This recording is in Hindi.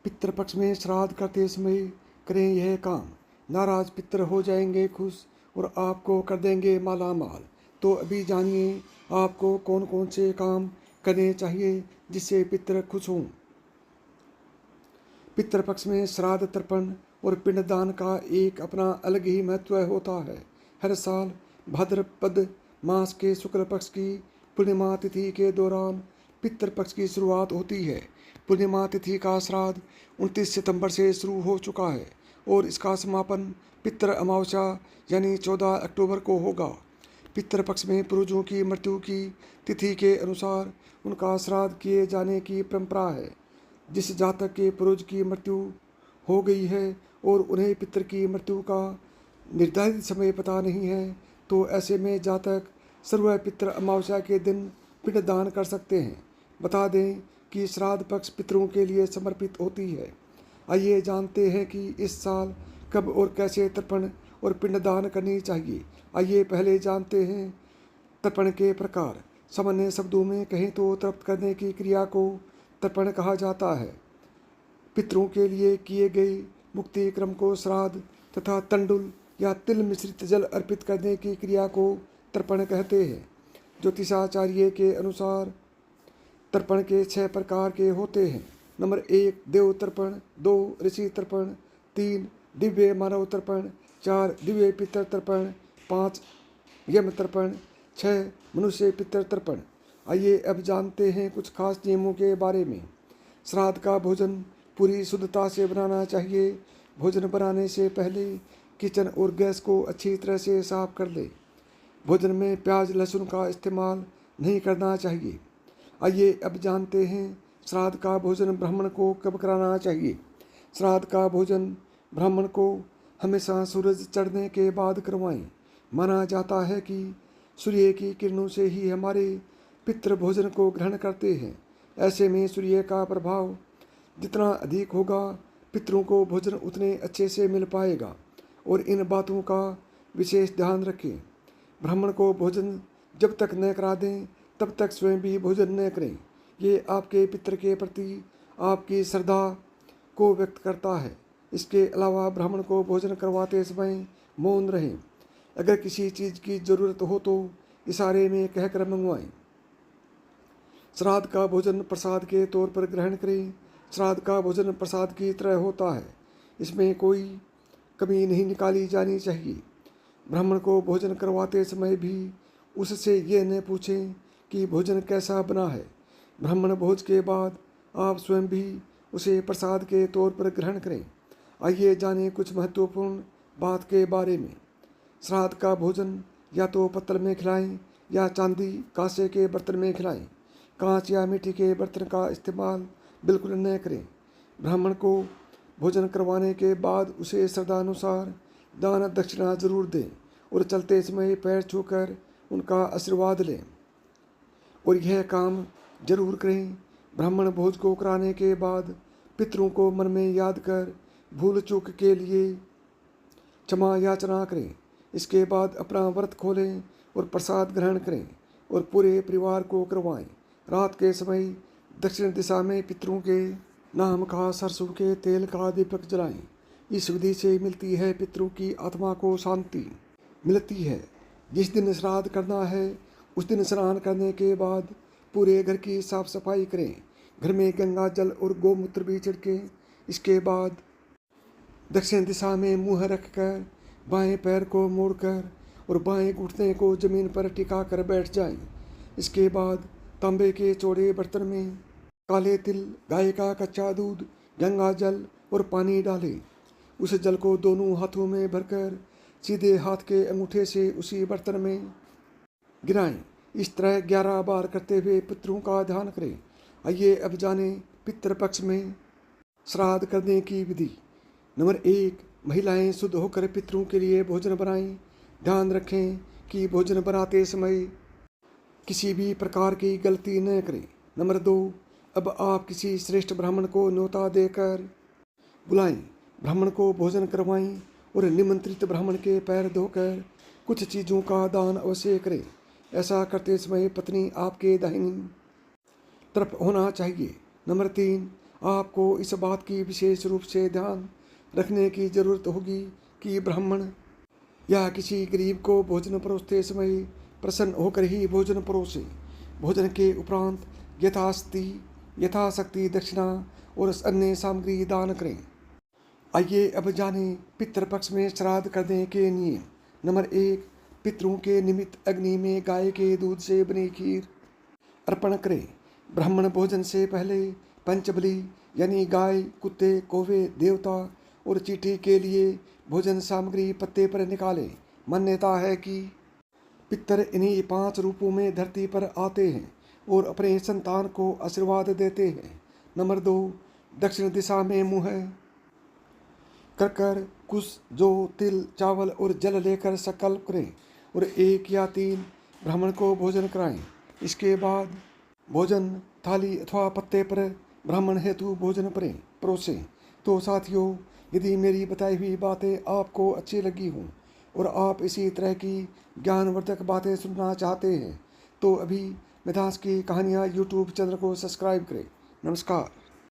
पितृपक्ष में श्राद्ध करते समय करें यह काम, नाराज पितृ हो जाएंगे खुश और आपको कर देंगे माला माल। तो अभी जानिए आपको कौन कौन से काम करने चाहिए जिससे पितृ खुश हों। पितृपक्ष में श्राद्ध तर्पण और पिंडदान का एक अपना अलग ही महत्व होता है। हर साल भाद्रपद मास के शुक्ल पक्ष की पूर्णिमा तिथि के दौरान पितृपक्ष की शुरुआत होती है। पूर्णिमा तिथि का श्राद्ध 29 सितंबर से शुरू हो चुका है और इसका समापन पितृ अमावस्या यानी 14 अक्टूबर को होगा। पितृपक्ष में पूर्वजों की मृत्यु की तिथि के अनुसार उनका श्राद्ध किए जाने की परंपरा है। जिस जातक के पूर्वज की मृत्यु हो गई है और उन्हें पितृ की मृत्यु का निर्धारित समय पता नहीं है, तो ऐसे में जातक सर्व पितृ अमावस्या के दिन पिंडदान कर सकते हैं। बता दें कि श्राद्ध पक्ष पितरों के लिए समर्पित होती है। आइए जानते हैं कि इस साल कब और कैसे तर्पण और पिंडदान करनी चाहिए। आइए पहले जानते हैं तर्पण के प्रकार। सामान्य शब्दों में कहें तो तर्पण करने की क्रिया को तर्पण कहा जाता है। पितरों के लिए किए गए मुक्ति क्रम को श्राद्ध तथा तंडुल या तिल मिश्रित जल अर्पित करने की क्रिया को तर्पण कहते हैं। ज्योतिषाचार्य के अनुसार तर्पण के 6 प्रकार के होते हैं। नंबर 1 देव तर्पण, 2 ऋषि तर्पण, 3 दिव्य मानव तर्पण, 4 दिव्य पितृ तर्पण, 5 यम तर्पण, 6 मनुष्य पितृ तर्पण। आइए अब जानते हैं कुछ खास नियमों के बारे में। श्राद्ध का भोजन पूरी शुद्धता से बनाना चाहिए। भोजन बनाने से पहले किचन और गैस को अच्छी तरह से साफ कर लें। भोजन में प्याज लहसुन का इस्तेमाल नहीं करना चाहिए। आइए अब जानते हैं श्राद्ध का भोजन ब्राह्मण को कब कराना चाहिए। श्राद्ध का भोजन ब्राह्मण को हमेशा सूरज चढ़ने के बाद करवाएं। माना जाता है कि सूर्य की किरणों से ही हमारे पितृ भोजन को ग्रहण करते हैं। ऐसे में सूर्य का प्रभाव जितना अधिक होगा पितरों को भोजन उतने अच्छे से मिल पाएगा और इन बातों का विशेष ध्यान रखें। ब्राह्मण को भोजन जब तक न करा दें तब तक स्वयं भी भोजन न करें। ये आपके पितृ के प्रति आपकी श्रद्धा को व्यक्त करता है। इसके अलावा ब्राह्मण को भोजन करवाते समय मौन रहें। अगर किसी चीज़ की ज़रूरत हो तो इशारे में कहकर मंगवाएं। श्राद्ध का भोजन प्रसाद के तौर पर ग्रहण करें। श्राद्ध का भोजन प्रसाद की तरह होता है, इसमें कोई कमी नहीं निकाली जानी चाहिए। ब्राह्मण को भोजन करवाते समय भी उससे ये न पूछें कि भोजन कैसा बना है। ब्राह्मण भोज के बाद आप स्वयं भी उसे प्रसाद के तौर पर ग्रहण करें। आइए जानें कुछ महत्वपूर्ण बात के बारे में। श्राद्ध का भोजन या तो पत्तल में खिलाएं या चांदी कांसे के बर्तन में खिलाएं। कांच या मिट्टी के बर्तन का इस्तेमाल बिल्कुल न करें। ब्राह्मण को भोजन करवाने के बाद उसे श्रद्धानुसार दान दक्षिणा जरूर दें और चलते समय पैर छूकर उनका आशीर्वाद लें। और यह काम जरूर करें, ब्राह्मण भोज को कराने के बाद पितरों को मन में याद कर भूल चूक के लिए क्षमा याचना करें। इसके बाद अपना व्रत खोलें और प्रसाद ग्रहण करें और पूरे परिवार को करवाएं। रात के समय दक्षिण दिशा में पितरों के नाम का सरसों के तेल का दीपक जलाएं। इस विधि से मिलती है पितरों की आत्मा को शांति मिलती है। जिस दिन श्राद्ध करना है उस दिन स्नान करने के बाद पूरे घर की साफ सफाई करें। घर में गंगा जल और गोमूत्र भी छिड़कें। इसके बाद दक्षिण दिशा में मुंह रखकर बाएं पैर को मोड़कर और बाएं घुटने को जमीन पर टिका कर बैठ जाएं। इसके बाद तांबे के चौड़े बर्तन में काले तिल, गाय का कच्चा दूध, गंगा जल और पानी डालें। उस जल को दोनों हाथों में भरकर सीधे हाथ के अंगूठे से उसी बर्तन में गिराएं। इस तरह 11 बार करते हुए पितरों का ध्यान करें। आइए अब जानें पितृपक्ष में श्राद्ध करने की विधि। नंबर 1 महिलाएं शुद्ध होकर पितरों के लिए भोजन बनाएं। ध्यान रखें कि भोजन बनाते समय किसी भी प्रकार की गलती न करें। नंबर 2 अब आप किसी श्रेष्ठ ब्राह्मण को न्योता देकर बुलाएं। ब्राह्मण को भोजन करवाएं और निमंत्रित ब्राह्मण के पैर धोकर कुछ चीज़ों का दान अवश्य करें। ऐसा करते समय पत्नी आपके दाहिनी तरफ होना चाहिए। नंबर 3 आपको इस बात की विशेष रूप से ध्यान रखने की जरूरत होगी कि ब्राह्मण या किसी गरीब को भोजन परोसते समय प्रसन्न होकर ही भोजन परोसे। भोजन के उपरांत यथाशक्ति दक्षिणा और अन्य सामग्री दान करें। आइए अब जाने पितृपक्ष में श्राद्ध करने के नियम। नंबर 1, पितरों के निमित्त अग्नि में गाय के दूध से बनी खीर अर्पण करें। ब्राह्मण भोजन से पहले पंचबली यानी गाय, कुत्ते, कौवे, देवता और चींटी के लिए भोजन सामग्री पत्ते पर निकालें। मान्यता है कि पितर इन्हीं 5 रूपों में धरती पर आते हैं और अपने संतान को आशीर्वाद देते हैं। नंबर 2, दक्षिण दिशा में मुँह कर कुश, जौ, तिल, चावल और जल लेकर संकल्प करें और 1 या 3 ब्राह्मण को भोजन कराएं। इसके बाद भोजन थाली अथवा पत्ते पर ब्राह्मण हेतु भोजन परोसें। तो साथियों, यदि मेरी बताई हुई बातें आपको अच्छी लगी हों और आप इसी तरह की ज्ञानवर्धक बातें सुनना चाहते हैं तो अभी मिथास की कहानियाँ यूट्यूब चैनल को सब्सक्राइब करें। नमस्कार।